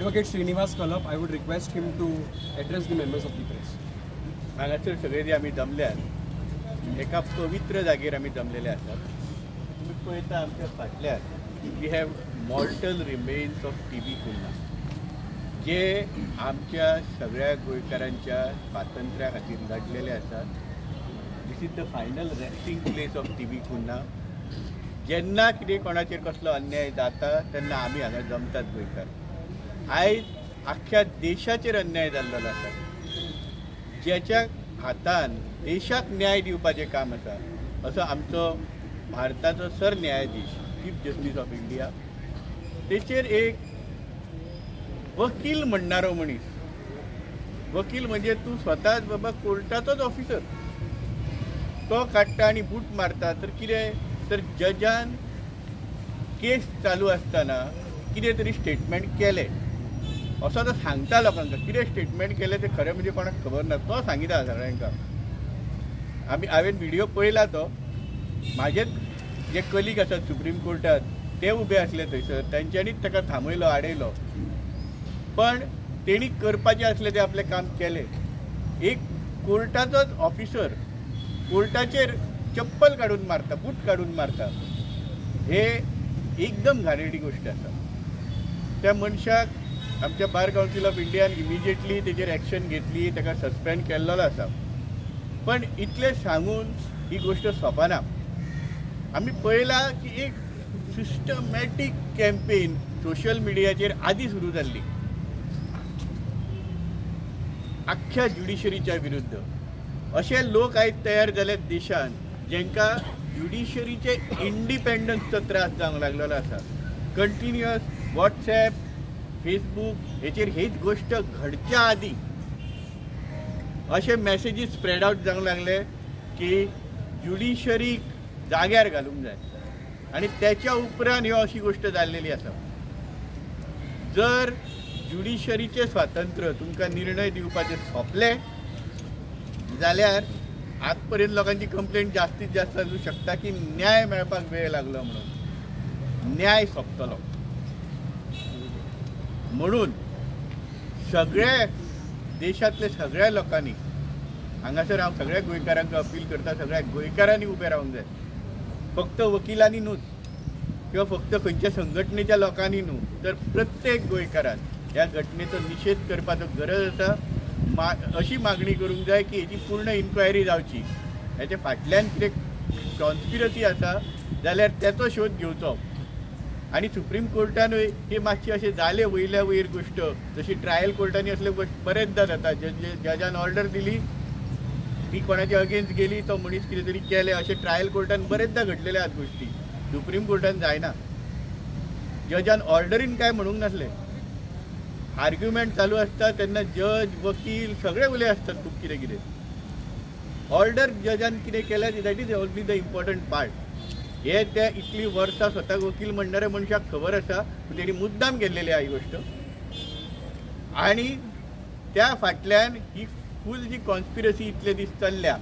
Advocate Srinivas Kalap, I would request him to address the members of the press. हांगासर सगळे जे आमी जमल्यात एका पवित्र जागेर आमी जमलेले आसात. तुम्ही पळयता आमच्या फाटल्यान we have mortal remains of TB. Cunha, जे आमच्या सगळ्या गोंयकारांच्या स्वातंत्र्या खातीर लढलेले आसात. This is the final resting place of TB. Cunha. जेन्ना कितें कोणाचेर कसलो अन्याय जाता तेन्ना आमी हांगा जमतात गोंयकार. आयज आख्ख्या देशाचेर अन्याय जाल्लो आसा. ज्याच्या हातान देशाक न्याय दिवपाचें काम आसा असो आमचो भारताचो सरन्यायाधीश चीफ जस्टीस ऑफ इंडिया. तेचेर एक वकील म्हणणारो मनीस, वकील म्हणजे तूं स्वताच बाबा कोर्टाचोच ऑफिसर, तो काडटा आनी बूट मारता. तर कितें तर जजान केस चालू आसतना कितें तरी स्टेटमेंट केलें असो तो सांगता लोकांक. कितें स्टेटमेंट केलें तें खरें म्हणजे कोणाक खबर ना, तो सांगिता सगळ्यांक. हांवें व्हिडिओ पळयला तो. म्हाजेच जे कलीग आसात सुप्रीम कोर्टात ते उबे आसले थंयसर, तांच्यांनीच ताका थांबयलो, आडयलो. पण तेणी करपाचें आसलें तें आपलें काम केलें. एक कोर्टाचोच ऑफिसर कोर्टाचेर चप्पल काडून मारता, बूट काडून मारता, हे एकदम घाणेरडी गोश्ट आसा. त्या मनशाक आमच्या बार कावन्सील ऑफ इंडियान इमिजिएटली तेजेर एक्शन घेतली, ताका सस्पेंड केल्लो आसा. पण इतलें सांगून ही गोश्ट सोंपना. आमी पळयला की एक सिस्टमॅटीक कॅम्पेन सोशल मिडियाचेर आदी सुरू जाल्ली आख्ख्या ज्युडिशरीच्या विरुद्ध. अशे लोक आयज तयार जाल्यात देशान जेंकां ज्युडिशरीचे इंडिपेंडन्सचो त्रास जावंक लागलेलो आसा. कंटिन्युअस वॉट्सॅप, फेसबूक हेचेर हीच गोश्ट घडच्या आदी अशे मॅसेजीस स्प्रेड आउट जावंक लागले की ज्युडिशरीक जाग्यार घालूंक जाय. आनी त्याच्या उपरांत ह्यो अशी गोश्ट जाल्लेली आसा. जर ज्युडिशरीचें स्वातंत्र्य तुमकां निर्णय दिवपाचें सोंपलें जाल्यार आज पर्यंत लोकांची कंप्लेंट जास्तीत जास्त आसूं शकता की न्याय मेळपाक वेळ लागलो म्हणून. न्याय सोंपतलो म्हणून सगळ्या देशांतल्या सगळ्या लोकांनी, हांगासर हांव सगळ्या गोंयकारांक अपील करता, सगळ्या गोंयकारांनी उबे रावंक जाय. फक्त वकिलांनी न्हूच किंवा फक्त खंयच्या संघटनेच्या लोकांनी न्हू, तर प्रत्येक गोंयकारान ह्या घटनेचो निशेध करपाचो गरज आसा. अशी मागणी करूंक जाय की हेची पूर्ण इन्क्वायरी जावची. हेच्या फाटल्यान कितें कॉन्स्पिरसी आसा जाल्यार तेचो शोध घेवचो. आनी सुप्रीम कोर्टानूय हे मातशें अशें जालें वयल्या वयर गोश्ट, जशी ट्रायल कोर्टांनी असले गोश्ट बरेचदा जाता. जजान ऑर्डर दिली, ती कोणाच्या अगेन्स्ट गेली, तो मनीस कितें तरी केलें, अशें ट्रायल कोर्टान बरेचदा घडलेले आसात गोश्टी. सुप्रीम कोर्टान जायना. जजान ऑर्डरीन काय म्हणूंक नासलें. आर्ग्युमेंट चालू आसता तेन्ना जज, वकील सगळे उले आसतात खूब कितें कितें. ऑर्डर जजान कितें केलें that is only the important part. हे त्या इतली वर्सां स्वताक वकील म्हणणाऱ्या मनशाक खबर आसा, तेणी मुद्दाम केल्लेली ही गोश्ट. आनी त्या फाटल्यान ही फूल जी कॉन्स्पिरसी इतले दीस चल्ल्या,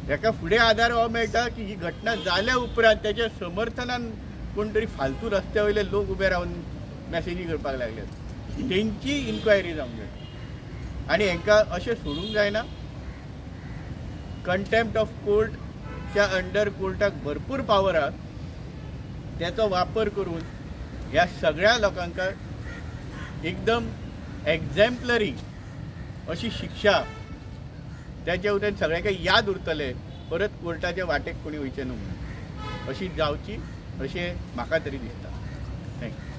हेका फुडें आदार हो मेळटा की ही घटना जाल्या उपरांत त्याच्या समर्थनान कोण तरी फालतू रस्त्या वयले लोक उबे रावन मॅसेजी करपाक लागल्यात. तेंची इन्क्वायरी जावंक जाय आनी हांकां अशें सोडूंक जायना. कंटेम्प्ट ऑफ कोर्टच्या अंडर कोर्टाक भरपूर पावर आसा. त्याचो वापर करून ह्या सगळ्या लोकांक एकदम एक्झॅम्पलरी अशी शिक्षा, त्याच्या उपरांत सगळ्यांक याद उरतले, परत कोर्टाच्या वाटेक कोणी वयचें न्हू म्हणून. अशी जावची अशें म्हाका तरी दिसता. थँक्यू.